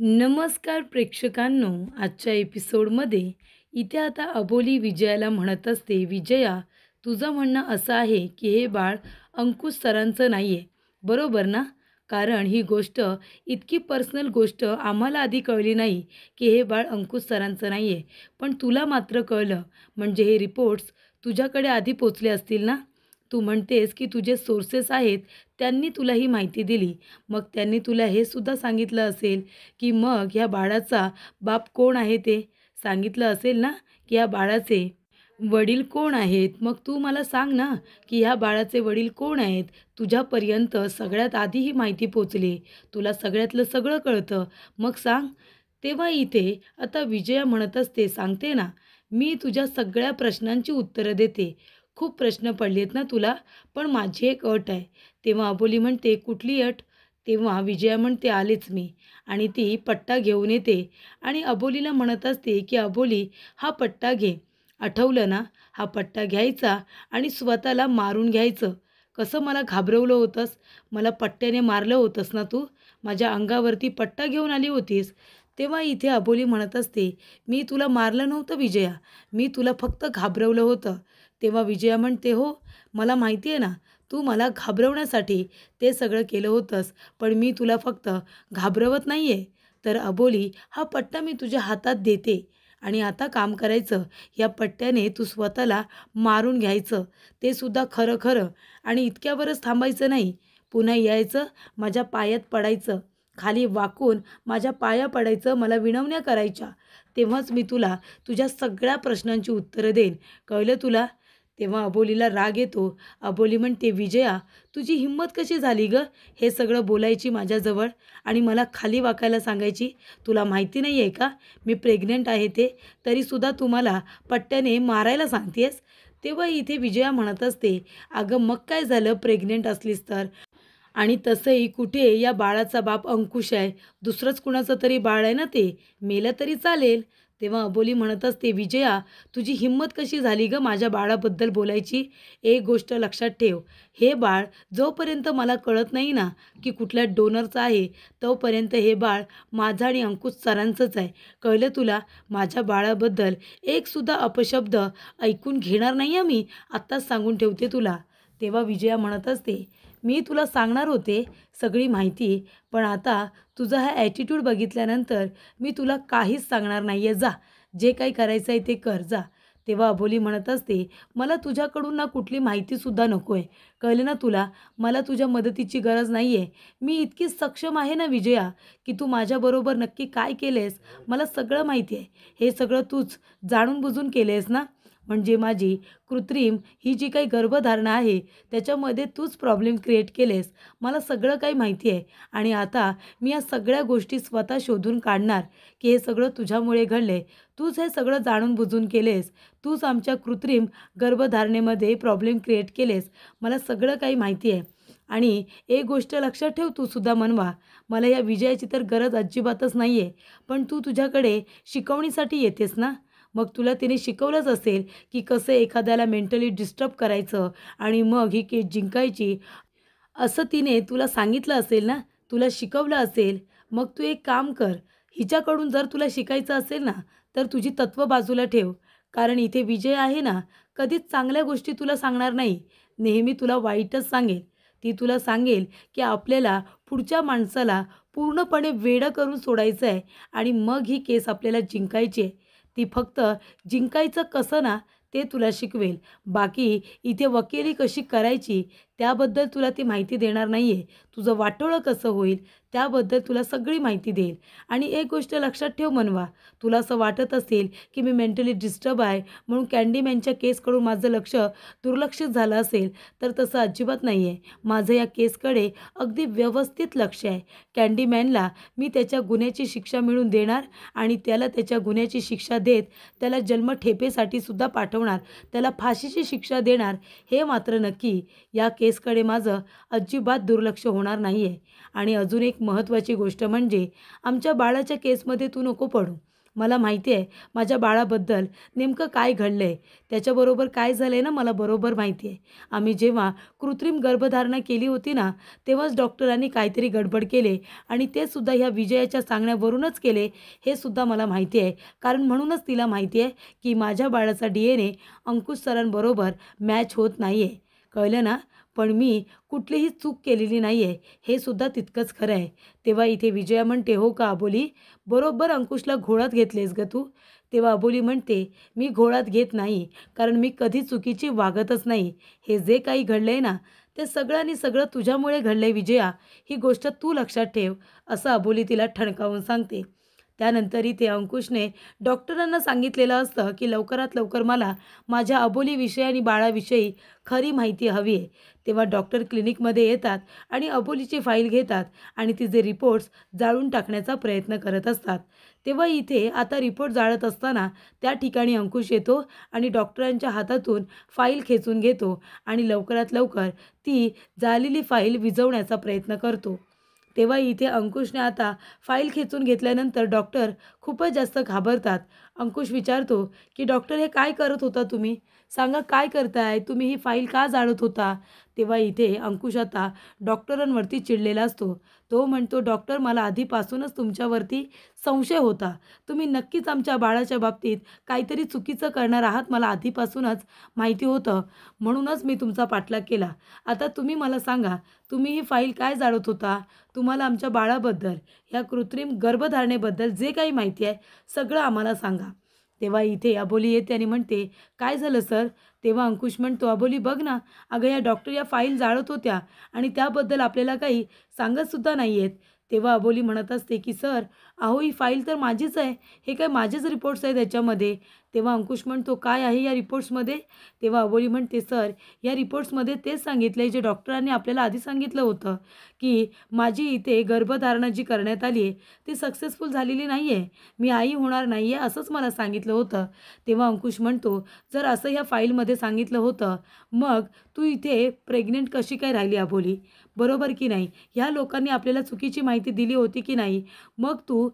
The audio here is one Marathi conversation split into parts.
नमस्कार प्रेक्षकांनो, आजच्या एपिसोडमध्ये इथे आता अबोली विजयाला म्हणत असते, "विजया, तुझं म्हणणं असं आहे की हे बाळ अंकुश सरांचं नाही आहे, बरोबर ना? कारण ही गोष्ट इतकी पर्सनल गोष्ट आम्हाला आधी कळली नाही की हे बाळ अंकुश सरांचं नाही आहे. पण तुला मात्र कळलं, म्हणजे हे रिपोर्ट्स तुझ्याकडे आधी पोचले असतील ना? तू म्हणतेस की तुझे सोर्सेस आहेत, त्यांनी तुला ही माहिती दिली. मग त्यांनी तुला हे सुद्धा सांगितलं असेल की मग ह्या बाळाचा बाप कोण आहे ते सांगितलं असेल ना, की ह्या बाळाचे वडील कोण आहेत? मग तू मला सांग ना, की ह्या बाळाचे वडील कोण आहेत? तुझ्यापर्यंत सगळ्यात आधी ही माहिती पोहोचली. तुला सगळ्यातलं सगळं कळतं. मग सांग. तेव्हा इथे आता विजया म्हणत असते, "सांगते ना, मी तुझ्या सगळ्या प्रश्नांची उत्तरं देते. खूप प्रश्न पडलेत ना तुला, पण माझी एक अट आहे." तेव्हा अबोली म्हणते, "कुठली अट?" तेव्हा विजया म्हणते, "आलेच मी." आणि ती पट्टा घेऊन येते आणि अबोलीला म्हणत असते, की "अबोली, हा पट्टा घे. आठवलं ना? हा पट्टा घ्यायचा आणि स्वतःला मारून घ्यायचं. कसं मला घाबरवलं होतंस? मला पट्ट्याने मारलं होतंस ना तू? माझ्या अंगावरती पट्टा घेऊन आली होतीस." तेव्हा इथे अबोली म्हणत असते, "मी तुला मारलं नव्हतं विजया. मी तुला फक्त घाबरवलं होतं." तेव्हा विजया म्हणते, "हो, मला माहिती आहे ना. तू मला घाबरवण्यासाठी ते सगळं केलं होतंस. पण मी तुला फक्त घाबरवत नाही आहे. तर अबोली, हा पट्टा मी तुझ्या हातात देते आणि आता काम करायचं. या पट्ट्याने तू स्वतःला मारून घ्यायचं. ते सुद्धा खरं खरं आणि इतक्यावरच थांबायचं नाही. पुन्हा यायचं, माझ्या पायात पडायचं. खाली वाकून माझ्या पाया पडायचं, मला विनवण्या करायच्या. तेव्हाच मी तुला तुझ्या सगळ्या प्रश्नांची उत्तरं देईन. कळलं तुला?" तेव्हा अबोलीला राग येतो. अबोली म्हणते, "विजया, तुझी हिंमत कशी झाली गं हे सगळं बोलायची माझ्याजवळ आणि मला खाली वाकायला सांगायची? तुला माहिती नाही आहे का मी प्रेग्नंट आहे ते? तरीसुद्धा तू मला पट्ट्याने मारायला सांगतेस?" तेव्हा इथे विजया म्हणत असते, "अगं मग काय झालं प्रेग्नंट असलीस तर? आणि तसंही कुठे या बाळाचा बाप अंकुश आहे. दुसरंच कुणाचं तरी बाळ आहे ना ते. मेलं तरी चालेल." तेव्हा अबोली म्हणत असते, "विजया, तुझी हिंमत कशी झाली गं माझ्या बाळाबद्दल बोलायची? एक गोष्ट लक्षात ठेव, हे बाळ जोपर्यंत मला कळत नाही ना, की कुठल्या डोनरचं आहे, तोपर्यंत हे बाळ माझं आणि अंकुश सरांचंच आहे. कळलं तुला? माझ्या बाळाबद्दल एकसुद्धा अपशब्द ऐकून घेणार नाही हं मी. आत्ताच सांगून ठेवते तुला." तेव्हा विजया म्हणत असते, "मी तुला सांगणार होते सगळी माहिती, पण आता तुझा हा ॲटिट्यूड बघितल्यानंतर मी तुला काहीच सांगणार नाही आहे. जा, जे काही करायचं आहे ते कर जा." तेव्हा अबोली म्हणत असते, "मला तुझ्याकडून ना कुठली माहितीसुद्धा नको आहे. कळलं ना तुला? मला तुझ्या मदतीची गरज नाही आहे. मी इतकी सक्षम आहे ना विजया, की तू माझ्याबरोबर नक्की काय केलेस मला सगळं माहिती आहे. हे सगळं तूच जाणून-बुजून केले आहेस ना? म्हणजे माझी कृत्रिम ही जी काही गर्भधारणा आहे, त्याच्यामध्ये तूच प्रॉब्लेम क्रिएट केलेस. मला सगळं काही माहिती आहे आणि आता मी या सगळ्या गोष्टी स्वतः शोधून काढणार, की हे सगळं तुझ्यामुळे घडले. तूच हे सगळं जाणून-बुजून केलेस. तूच आमच्या कृत्रिम गर्भधारणेमध्ये प्रॉब्लेम क्रिएट केलेस. मला सगळं काही माहिती आहे. आणि एक गोष्ट लक्षात ठेव तू सुद्धा मनवा, मला या विजयाची तर गरज अजिबातच नाही आहे. पण तू तुझ्याकडे शिकवणीसाठी येतेस ना? मग तुला तिने शिकवलंच असेल, की कसं एखाद्याला मेंटली डिस्टर्ब करायचं आणि मग ही केस जिंकायची. असं तिने तुला सांगितलं असेल ना, तुला शिकवलं असेल. मग तू एक काम कर, हिच्याकडून जर तुला शिकायचं असेल ना, तर तुझी तत्त्व बाजूला ठेव. कारण इथे विजय आहे ना, कधीच चांगल्या गोष्टी तुला सांगणार नाही. नेहमी तुला वाईटच सांगेल. ती तुला सांगेल, की आपल्याला पुढच्या माणसाला पूर्णपणे वेडं करून सोडायचं आहे आणि मग ही केस आपल्याला जिंकायची आहे. ती फक्त जिंकायचं कसं ना, ते तुला शिकवेल. बाकी इथे वकिली कशी करायची त्याबद्दल तुला ती माहिती देणार नाही आहे. तुझं वाटोळं कसं होईल त्याबद्दल तुला सगळी माहिती देईल. आणि एक गोष्ट लक्षात ठेव मनवा, तुला असं वाटत असेल की मी मेंटली डिस्टर्ब आहे म्हणून कँडीमॅनच्या केसकडून माझं लक्ष दुर्लक्षित झालं असेल, तर तसं अजिबात नाही आहे. माझं या केसकडे अगदी व्यवस्थित लक्ष आहे. कँडीमॅनला मी त्याच्या गुन्ह्याची शिक्षा मिळवून देणार आणि त्याला त्याच्या गुन्ह्याची शिक्षा देत त्याला जन्मठेपेसाठी सुद्धा पाठवणार, त्याला फाशीची शिक्षा देणार. हे मात्र नक्की, या केसकडे माझं अजिबात दुर्लक्ष होणार नाही आहे. आणि अजून एक महत्त्वाची गोष्ट म्हणजे आमच्या बाळाच्या केसमध्ये तू नको पडू. मला माहिती आहे माझ्या बाळाबद्दल नेमकं काय घडलं आहे, त्याच्याबरोबर काय झालं आहे ना मला बरोबर माहिती आहे. आम्ही जेव्हा कृत्रिम गर्भधारणा केली होती ना, तेव्हाच डॉक्टरांनी काहीतरी गडबड केले आणि ते सुद्धा ह्या विजयाच्या सांगण्यावरूनच केले हे सुद्धा मला माहिती आहे. कारण म्हणूनच तिला माहिती आहे की माझ्या बाळाचा DNA अंकुश सरांबरोबर मॅच होत नाही आहे. कळलं ना? पण मी कुठलीही चूक केलेली नाही आहे हे सुद्धा तितकंच खरं आहे. तेव्हा इथे विजया म्हणते, हो का अबोली, बरोबर अंकुशला घोळात घेतलेस ग तू. तेव्हा अबोली म्हणते, मी घोळात घेत नाही, कारण मी कधी चुकीची वागतच नाही. हे जे काही घडलंय ना ते सगळं आणि सगळं तुझ्यामुळे घडलंय विजया, ही गोष्ट तू लक्षात ठेव, असं अबोली तिला ठणकावून सांगते. त्यानंतर इथे अंकुशने डॉक्टरांना सांगितलेलं असतं की लवकरात लवकर मला माझ्या अबोलीविषयी आणि बाळाविषयी खरी माहिती हवी आहे. तेव्हा डॉक्टर क्लिनिकमध्ये येतात आणि अबोलीची फाईल घेतात आणि तिचे रिपोर्ट्स जाळून टाकण्याचा प्रयत्न करत असतात. तेव्हा इथे आता रिपोर्ट जाळत असताना त्या ठिकाणी अंकुश येतो आणि डॉक्टरांच्या हातातून फाईल खेचून घेतो आणि लवकरात लवकर ती जाळलेली फाईल विझवण्याचा प्रयत्न करतो. तेव्हा इथे अंकुशने आता फाईल खेचून घेतल्यानंतर डॉक्टर खूपच जास्त घाबरतात. अंकुश विचारतो की डॉक्टर हे काय करत होता तुम्ही? सांगा काय करताय? तुम्ही ही फाईल का जाळत होता? तेव्हा इथे अंकुश आता डॉक्टरांवरती चिडलेला असतो. तो म्हणतो, डॉक्टर मला आधीपासूनच तुमच्यावरती संशय होता. तुम्ही नक्कीच आमच्या बाळाच्या बाबतीत काहीतरी चुकीचं करणार आहात मला आधीपासूनच माहिती होतं. म्हणूनच मी तुमचा पाठलाग केला. आता तुम्ही मला सांगा, तुम्ही ही फाईल काय जाळत होता? तुम्हाला आमच्या बाळाबद्दल, या कृत्रिम गर्भधारणेबद्दल जे काही माहिती आहे सगळं आम्हाला सांगा. तेव्हा इथे अबोली येते आणि म्हणते, काय झालं सर? तेव्हा अंकुश म्हणतो, अबोली बघ ना, अगं या डॉक्टर या फाईल जाळत होत्या आणि त्याबद्दल आपल्याला काही सांगतसुद्धा नाही आहेत. तेव्हा अबोली म्हणत असते की सर, अहो ही फाईल तर माझीच आहे, हे काय माझेच रिपोर्ट्स आहेत याच्यामध्ये. तेव्हा अंकुश म्हणतो, काय आहे या रिपोर्ट्समध्ये? तेव्हा अबोली म्हणते, सर या रिपोर्ट्समध्ये तेच सांगितलं आहे जे डॉक्टरांनी आपल्याला आधी सांगितलं होतं, की माझी इथे गर्भधारणा जी करण्यात आली आहे ती सक्सेसफुल झालेली नाही आहे, मी आई होणार नाही आहे असंच मला सांगितलं होतं. तेव्हा अंकुश म्हणतो, जर असं ह्या फाईलमध्ये सांगितलं होतं मग तू इथे प्रेग्नेंट कशी काय राहिली अबोली? बरोबर की नाही? ह्या लोकांनी आपल्याला चुकीची माहिती दिली होती की नाही? मग तू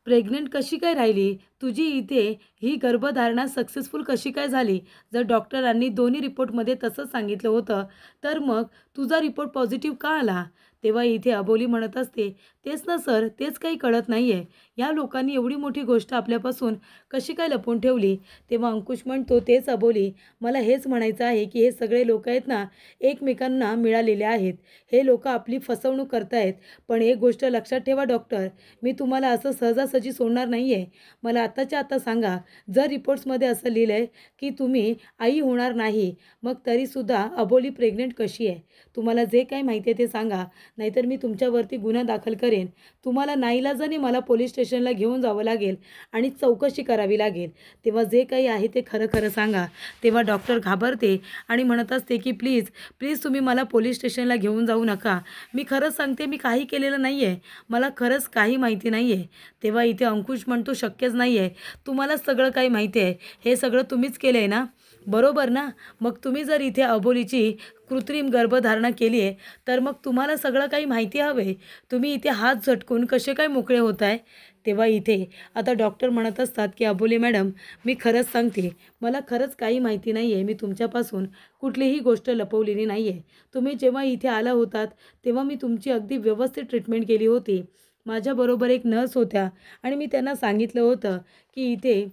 प्रेग्नंट कशी काय राहिली? तुझी इथे ही गर्भधारणा सक्सेसफुल कशी काय झाली? जर डॉक्टरांनी दोन्ही रिपोर्टमध्ये तसंच सांगितलं होतं तर मग तुझा रिपोर्ट पॉझिटिव्ह का आला? तेव्हा इथे अबोली म्हणत असते, तेच ना सर, तेच काही कळत नाही आहे. या लोकांनी एवढी मोठी गोष्ट आपल्यापासून कशी काय लपवून ठेवली? तेव्हा अंकुश म्हणतो, तेच अबोली, मला हेच म्हणायचं आहे की हे सगळे लोक आहेत ना एकमेकांना मिळालेले आहेत. हे लोक आपली फसवणूक करतायत. पण एक गोष्ट लक्षात ठेवा डॉक्टर, मी तुम्हाला असं सहजासहजी सोडणार नाही आहे. मला आत्ताच्या आत्ता सांगा, जर रिपोर्ट्समध्ये असं लिहिलं आहे की तुम्ही आई होणार नाही, मग तरीसुद्धा अबोली प्रेग्नेंट कशी आहे? तुम्हाला जे काही माहिती आहे ते सांगा, नाहीतर मी तुमच्यावरती गुन्हा दाखल करेन. तुम्हाला नाईलाजाने मला पोलीस स्टेशनला घेऊन जावं लागेल आणि चौकशी करावी लागेल. तेव्हा जे काही आहे ते खरं खरं सांगा. तेव्हा डॉक्टर घाबरते आणि म्हणत असते की प्लीज प्लीज तुम्ही मला पोलीस स्टेशनला घेऊन जाऊ नका. मी खरंच सांगते, मी काही केलेलं नाही आहे. मला खरंच काही माहिती नाही आहे. तेव्हा इथे अंकुश म्हणतो, शक्यच नाही आहे. तुम्हालाच सगळं काही माहिती आहे. हे सगळं तुम्हीच केलं आहे ना? बरोबर ना? मग तुम्ही जर इथे अबोलीची कृत्रिम गर्भधारणा केली आहे तर मग तुम्हाला सगळं काही माहिती हवे. तुम्ही इथे हात झटकून कसे काय मोकळे होत आहे? तेव्हा इथे आता डॉक्टर म्हणत असतात की अबोली मॅडम, मी खरंच सांगते, मला खरंच काही माहिती नाही आहे. मी तुमच्यापासून कुठलीही गोष्ट लपवलेली नाही आहे. तुम्ही जेव्हा इथे आला होतात तेव्हा मी तुमची अगदी व्यवस्थित ट्रीटमेंट केली होती. माझ्याबरोबर एक नर्स होत्या आणि मी त्यांना सांगितलं होतं की इथे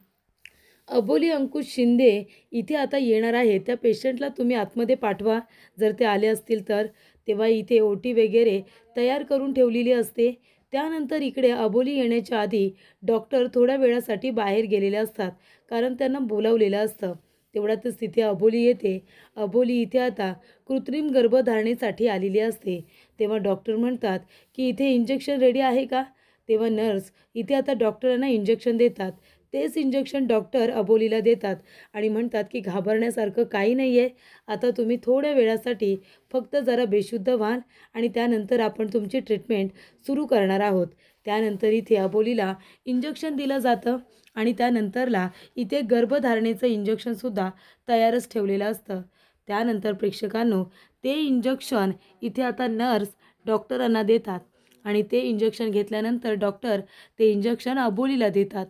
अबोली अंकुश शिंदे इथे आता येणार आहे, त्या पेशंटला तुम्ही आतमध्ये पाठवा जर ते आले असतील तर. तेव्हा इथे ओटी वगैरे तयार करून ठेवलेली असते. त्यानंतर इकडे अबोली येण्याच्या आधी डॉक्टर थोड्या वेळासाठी बाहेर गेलेले असतात, कारण त्यांना बोलावलेलं असतं. तेवढ्यातच तिथे अबोली येते. अबोली इथे आता कृत्रिम गर्भधारणेसाठी आलेली असते. तेव्हा डॉक्टर म्हणतात की इथे इंजेक्शन रेडी आहे का? तेव्हा नर्स इथे आता डॉक्टरांना इंजेक्शन देतात. तेच इंजेक्शन डॉक्टर अबोलीला देतात आणि म्हणतात की घाबरण्यासारखं काही नाही आहे. आता तुम्ही थोड्या वेळासाठी फक्त जरा बेशुद्ध व्हाल आणि त्यानंतर आपण तुमची ट्रीटमेंट सुरू करणार आहोत. त्यानंतर इथे अबोलीला इंजेक्शन दिलं जातं आणि त्यानंतरला इथे गर्भधारणेचं इंजेक्शनसुद्धा तयारच ठेवलेलं असतं. त्यानंतर प्रेक्षकांनो, ते इंजेक्शन इथे आता नर्स डॉक्टरांना देतात आणि ते इंजेक्शन घेतल्यानंतर डॉक्टर ते इंजेक्शन अबोलीला देतात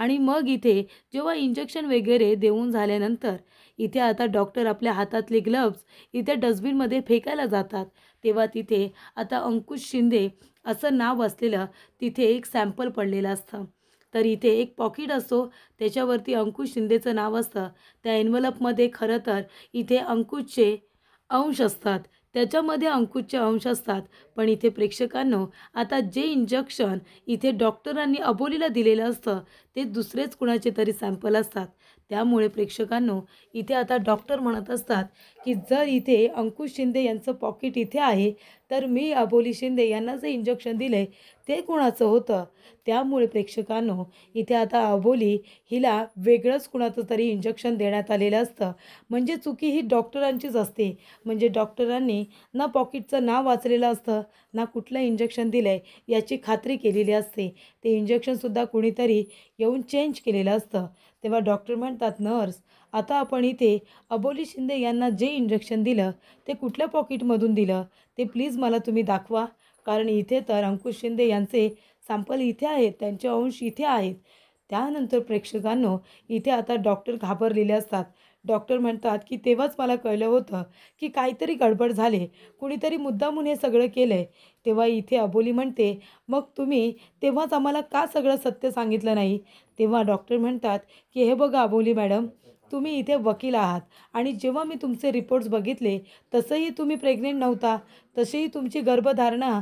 आणि मग इथे जेव्हा इंजेक्शन वगैरे देऊन झाल्यानंतर इथे आता डॉक्टर आपल्या हातातले ग्लव्ज इथे डस्टबिनमध्ये फेकायला जातात. तेव्हा तिथे आता अंकुश शिंदे असं नाव असलेलं तिथे एक सॅम्पल पडलेलं असतं. तर इथे एक पॉकेट असतो, त्याच्यावरती अंकुश शिंदेचं नाव असतं. त्या एन्व्हलपमध्ये खरं तर इथे अंकुशचे अंश असतात, त्याच्यामध्ये अंकुशचे अंश असतात. पण इथे प्रेक्षकांनो, आता जे इंजेक्शन इथे डॉक्टरांनी अबोलीला दिलेलं असतं ते दुसरेच कुणाचे तरी सॅम्पल असतात. त्यामुळे प्रेक्षकांनो, इथे आता डॉक्टर म्हणत असतात की जर इथे अंकुश शिंदे यांचं पॉकेट इथे आहे, तर मी अबोली शिंदे यांना जे इंजेक्शन दिले ते कुणाचं होतं. त्यामुळे प्रेक्षकांनो, इथे आता अबोली हिला वेगळंच कुणाचं तरी इंजेक्शन देण्यात आलेलं असतं. म्हणजे चुकी ही डॉक्टरांचीच असते. म्हणजे डॉक्टरांनी ना पॉकेटचं नाव वाचलेलं असतं, ना कुठलं इंजेक्शन दिलं आहे याची खात्री केलेली असते. ते इंजेक्शनसुद्धा कुणीतरी येऊन चेंज केलेलं असतं. तेव्हा डॉक्टर म्हणतात, नर्स, आता आपण इथे अबोली शिंदे यांना जे इंजेक्शन दिलं ते कुठल्या पॉकेटमधून दिलं ते प्लीज मला तुम्ही दाखवा. कारण इथे तर अंकुश शिंदे यांचे सॅम्पल इथे आहेत, त्यांचे अंश इथे आहेत. त्यानंतर प्रेक्षकांनो, इथे आता डॉक्टर घाबरलेले असतात. डॉक्टर म्हणतात की तेव्हाच मला कळलं होतं की काहीतरी गडबड झाली, कुणीतरी मुद्दामून हे सगळं केलं आहे. तेव्हा इथे अबोली म्हणते, मग तुम्ही तेव्हाच आम्हाला का सगळं सत्य सांगितलं नाही. तेव्हा डॉक्टर म्हणतात की हे बघा अबोली मॅडम, तुम्ही इथे वकील आहात आणि जेव्हा मी तुमचे रिपोर्ट्स बघितले तसंही तुम्ही प्रेग्नेंट नव्हता, तशीही तुमची गर्भधारणा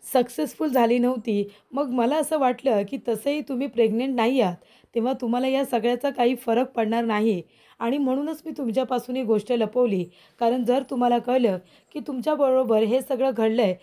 सक्सेसफुल झाली नव्हती. मग मला असं वाटलं की तसंही तुम्ही प्रेग्नंट नाही आहात, तेव्हा तुम्हाला या सगळ्याचा काही फरक पडणार नाही आणि म्हणूनच मी तुमच्यापासून ही गोष्ट लपवली. कारण जर तुम्हाला कळलं की तुमच्याबरोबर हे सगळं घडलं आहे,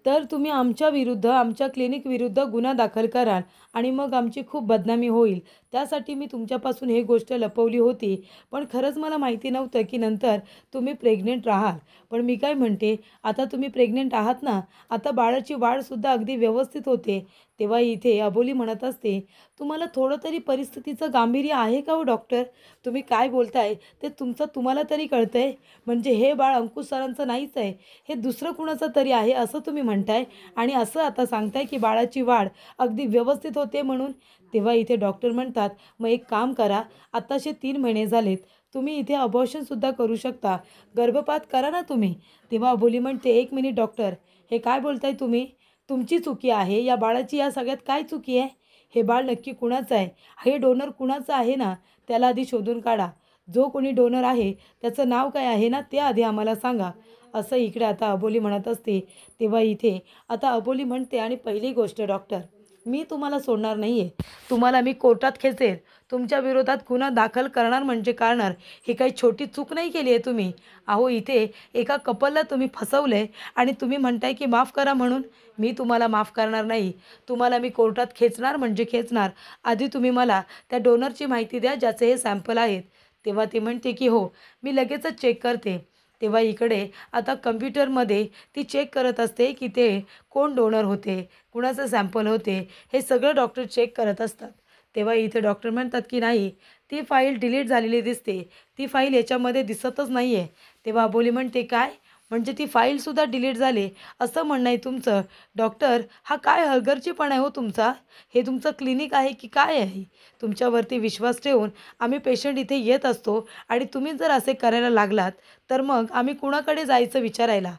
तर तुम्ही आमच्या विरुद्ध, आमच्या क्लिनिक विरुद्ध गुन्हा दाखल कराल आणि मग आमची खूप बदनामी होईल. त्यासाठी मी तुमच्यापासून ही गोष्ट लपवली होती. पण खरंच मला माहिती नव्हतं की नंतर तुम्ही प्रेग्नंट राहाल. पण मी काय म्हणते, आता तुम्ही प्रेग्नंट आहात ना, आता बाळाची वाढसुद्धा अगदी व्यवस्थित होते. तेव्हा इथे अबोली म्हणत असते, तुम्हाला थोडं तरी परिस्थितीचं गांभीर्य आहे का हो डॉक्टर? तुम्ही काय बोलताय ते तुम्हाला तरी कळतंय? म्हणजे हे बाळ अंकुश सरांचं नाहीच आहे, हे दुसरं कुणाचं तरी आहे असं तुम्ही म्हणताय आणि असं आता सांगताय की बाळाची वाढ अगदी व्यवस्थित होते म्हणून. तेव्हा इथे डॉक्टर म्हणतात, मग एक काम करा, आत्ताचे 3 महिने झालेत, तुम्ही इथे अबॉर्शनसुद्धा करू शकता, गर्भपात करा ना तुम्ही. तेव्हा अबोली म्हणते, एक मिनिट डॉक्टर, हे काय बोलताय तुम्ही? तुमची चुकी आहे, या बाळाची या सगळ्यात काय चुकी आहे? हे बाळ नक्की कुणाचं आहे? हे डोनर कुणाचं आहे ना, त्याला आधी शोधून काढा. जो कोणी डोनर आहे त्याचं नाव काय आहे ना, ते आधी आम्हाला सांगा. असं इकडे आता अबोली म्हणत असते. तेव्हा इथे आता अबोली म्हणते, आणि पहिली गोष्ट डॉक्टर, मी तुम्हाला सोडणार नाही आहे. तुम्हाला मी कोर्टात खेचेल, तुमच्या विरोधात गुन्हा दाखल करणार म्हणजे करणार. ही काही छोटी चूक नाही केली आहे तुम्ही. अहो, इथे एका कपलला तुम्ही फसवलं आहे आणि तुम्ही म्हणताय की माफ करा म्हणून. मी तुम्हाला माफ करणार नाही. तुम्हाला मी कोर्टात खेचणार म्हणजे खेचणार. आधी तुम्ही मला त्या डोनरची माहिती द्या ज्याचे हे सॅम्पल आहेत. तेव्हा ती म्हणते की हो, मी लगेचच चेक करते. तेव्हा इकडे आता कम्प्युटरमध्ये ती चेक करत असते की ते कोण डोनर होते, कुणाचं सॅम्पल होते, हे सगळं डॉक्टर चेक करत असतात. तेव्हा इथे डॉक्टर म्हणतात की नाही, ती फाईल डिलीट झालेली दिसते, ती फाईल याच्यामध्ये दिसतच नाही आहे. तेव्हा अबोली म्हणते, काय म्हणजे ती फाईलसुद्धा डिलीट झाली असं म्हणणं आहे तुमचं? डॉक्टर, हा काय हलगर्जीपणा आहे हो तुमचा? हे तुमचं क्लिनिक आहे की काय आहे? तुमच्यावरती विश्वास ठेवून आम्ही पेशंट इथे येत असतो आणि तुम्ही जर असे करायला लागलात तर मग आम्ही कुणाकडे जायचं विचारायला?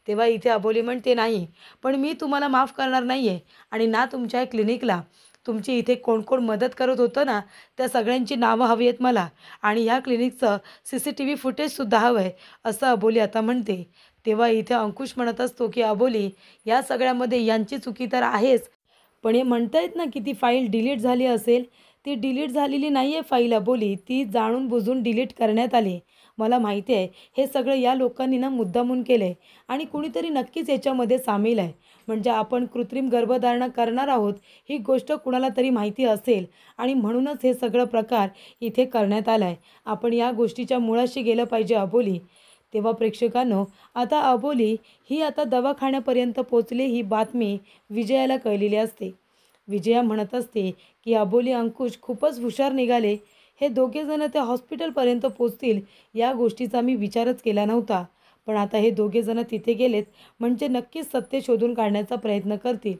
तेव्हा इथे अबोली म्हणते, नाही, पण मी तुम्हाला माफ करणार नाही आहे आणि ना तुमच्या क्लिनिकला. तुमची इथे कोण कोण मदत करत होतं ना, त्या सगळ्यांची नावं हवी आहेत मला आणि ह्या क्लिनिकचं CCTV फुटेजसुद्धा हवं आहे, असं अबोली आता म्हणते. तेव्हा इथे अंकुश म्हणत असतो की अबोली, या सगळ्यामध्ये यांची चुकी तर आहेच, पण हे म्हणतायत ना की ती फाईल डिलीट झाली असेल. ती डिलीट झालेली नाही आहे फाईल अबोली, ती जाणून बुजून डिलीट करण्यात आली. मला माहिती आहे हे सगळं या लोकांनी ना मुद्दामून केलं आहे आणि कुणीतरी नक्कीच याच्यामध्ये सामील आहे. म्हणजे आपण कृत्रिम गर्भधारणा करणार आहोत ही गोष्ट कुणाला तरी माहिती असेल आणि म्हणूनच हे सगळं प्रकार इथे करण्यात आला आहे. आपण या गोष्टीच्या मुळाशी गेलं पाहिजे अबोली. तेव्हा प्रेक्षकांनो, आता अबोली ही आता दवाखान्यापर्यंत पोचली ही बातमी विजयाला कळलेली असते. विजया म्हणत असते की अबोली अंकुश खूपच हुशार निघाले. हे दोघेजणं त्या हॉस्पिटलपर्यंत पोचतील या गोष्टीचा मी विचारच केला नव्हता. पण आता हे दोघेजणं तिथे गेलेत म्हणजे नक्कीच सत्य शोधून काढण्याचा प्रयत्न करतील.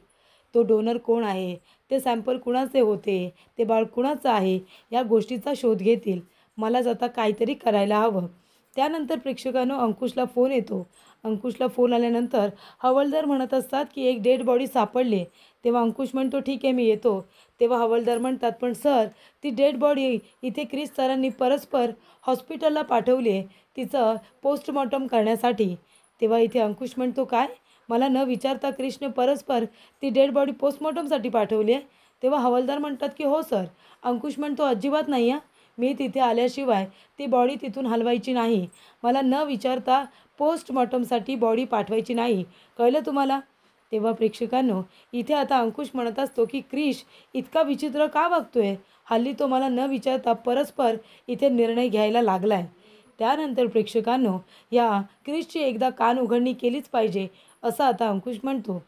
तो डोनर कोण आहे, ते सॅम्पल कुणाचे होते, ते बाळ कुणाचं आहे, या गोष्टीचा शोध घेतील. मलाच आता काहीतरी करायला हवं. त्यानंतर प्रेक्षकांनो अंकुशला फोन येतो. अंकुशला फोन आल्यानंतर हवालदार म्हणत असतात की एक डेड बॉडी सापडली. तेव्हा अंकुश म्हणतो ठीक आहे मी येतो. तेव्हा हवालदार म्हणतात पण सर ती डेड बॉडी इथे क्रिस सरांनी परस्पर हॉस्पिटलला पाठवली आहे तिचं पोस्टमॉर्टम करण्यासाठी. तेव्हा इथे अंकुश म्हणतो काय, मला न विचारता क्रिसने परस्पर ती डेड बॉडी पोस्टमॉर्टमसाठी पाठवली आहे. तेव्हा हवालदार म्हणतात की हो सर. अंकुश म्हणतो अजिबात नाही हां, मी तिथे आल्याशिवाय ती बॉडी तिथून हलवायची नाही. मला न विचारता पोस्टमॉर्टमसाठी बॉडी पाठवायची नाही, कळलं तुम्हाला. तेव्हा प्रेक्षकांनो इथे आता अंकुश म्हणत असतो की क्रिश इतका विचित्र का वागतोय, हल्ली तो मला न विचारता परस्पर इथे निर्णय घ्यायला लागलाय. त्यानंतर प्रेक्षकांनो या क्रिशची एकदा कान उघडणी केलीच पाहिजे असं आता अंकुश म्हणतो.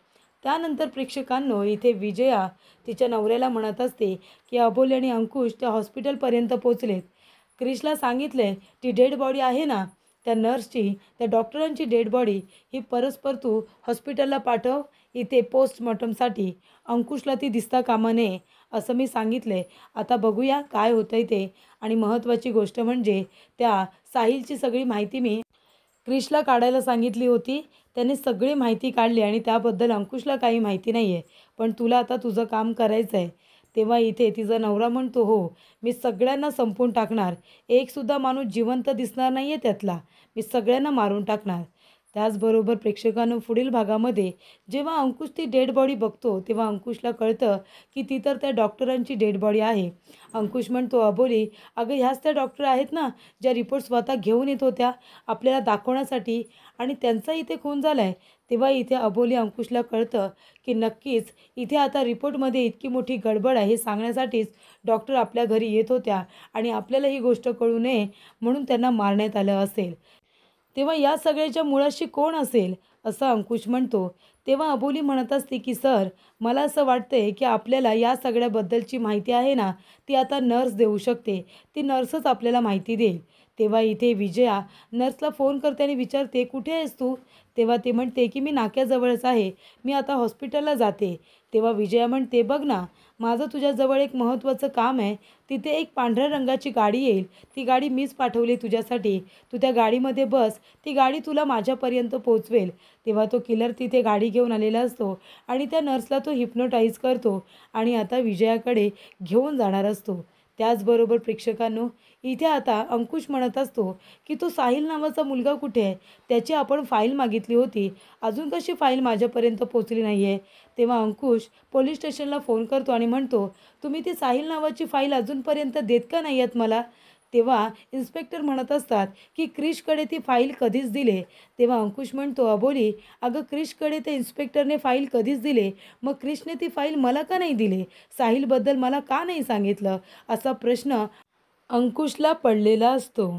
त्यानंतर प्रेक्षकांनो इथे विजया तिच्या नवऱ्याला म्हणत असते की अबोली आणि अंकुश त्या हॉस्पिटलपर्यंत पोचलेत. क्रिशला सांगितले ती डेड बॉडी आहे ना, त्या नर्सची त्या डॉक्टरांची डेड बॉडी ही परस्पर तू हॉस्पिटलला पाठव इथे पोस्टमॉर्टमसाठी. अंकुशला ती दिसता कामा नये असं मी सांगितले. आता बघूया काय होतंय ते. आणि महत्त्वाची गोष्ट म्हणजे त्या साहिलची सगळी माहिती मी क्रिशला काढायला सांगितली होती. त्याने सगळी माहिती काढली आणि त्याबद्दल अंकुशला काही माहिती नाही आहे. पण तुला आता तुझं काम करायचं आहे. तेव्हा इथे तिचा नवरा म्हणतो हो मी सगळ्यांना संपवून टाकणार. एकसुद्धा माणूस जिवंत दिसणार नाही आहे त्यातला. मी सगळ्यांना मारून टाकणार. त्याचबरोबर प्रेक्षकांनो पुढील भागामध्ये जेव्हा अंकुश ती डेड बॉडी बघतो तेव्हा अंकुशला कळतं की ती तर त्या डॉक्टरांची डेड बॉडी आहे. अंकुश म्हणतो अबोली अगं ह्याच त्या डॉक्टर आहेत ना ज्या रिपोर्ट स्वतः घेऊन येत होत्या आपल्याला दाखवण्यासाठी आणि त्यांचा इथे खून झाला आहे. तेव्हा इथे अबोली अंकुशला कळतं की नक्कीच इथे आता रिपोर्टमध्ये इतकी मोठी गडबड आहे हे सांगण्यासाठीच डॉक्टर आपल्या घरी येत होत्या आणि आपल्याला ही गोष्ट कळू नये म्हणून त्यांना मारण्यात आलं असेल. तेव्हा या सगळ्याच्या मुळाशी कोण असेल असं अंकुश म्हणतो. तेव्हा अबोली म्हणत असते की सर मला असं वाटतंय की आपल्याला या सगळ्याबद्दलची माहिती आहे ना ती आता नर्स देऊ शकते. ती नर्सच आपल्याला माहिती देईल. तेव्हा इथे विजया नर्सला फोन करते आणि विचारते कुठे आहेस तू. तेव्हा ती म्हणते की मी नाक्याजवळच आहे, मी आता हॉस्पिटलला जाते. तेव्हा विजया म्हणते बघ ना माझं तुझ्याजवळ एक महत्त्वाचं काम आहे. तिथे एक पांढऱ्या रंगाची गाडी येईल, ती गाडी मीच पाठवली तुझ्यासाठी. तू त्या गाडीमध्ये बस, ती गाडी तुला माझ्यापर्यंत पोचवेल. तेव्हा तो किलर तिथे गाडी घेऊन आलेला असतो आणि त्या नर्सला तो हिप्नोटाईज करतो आणि आता विजयाकडे घेऊन जाणार असतो. त्याचबरोबर प्रेक्षकांनो इथे आता अंकुश म्हणत असतो की तो साहिल नावाचा मुलगा कुठे आहे, त्याची आपण फाईल मागितली होती, अजून कशी फाईल माझ्यापर्यंत पोचली नाही आहे. तेव्हा अंकुश पोलीस स्टेशनला फोन करतो आणि म्हणतो तुम्ही ती साहिल नावाची फाईल अजूनपर्यंत देत का नाही आहेत मला. तेव्हा इन्स्पेक्टर म्हणत असतात की क्रिशकडे ती फाईल कधीच दिले. तेव्हा अंकुश म्हणतो अबोली अगं क्रिशकडे त्या इन्स्पेक्टरने फाईल कधीच दिले, मग क्रिशने ती फाईल मला का नाही दिली, साहिलबद्दल मला का नाही सांगितलं, असा प्रश्न अंकुशला पडलेला असतो.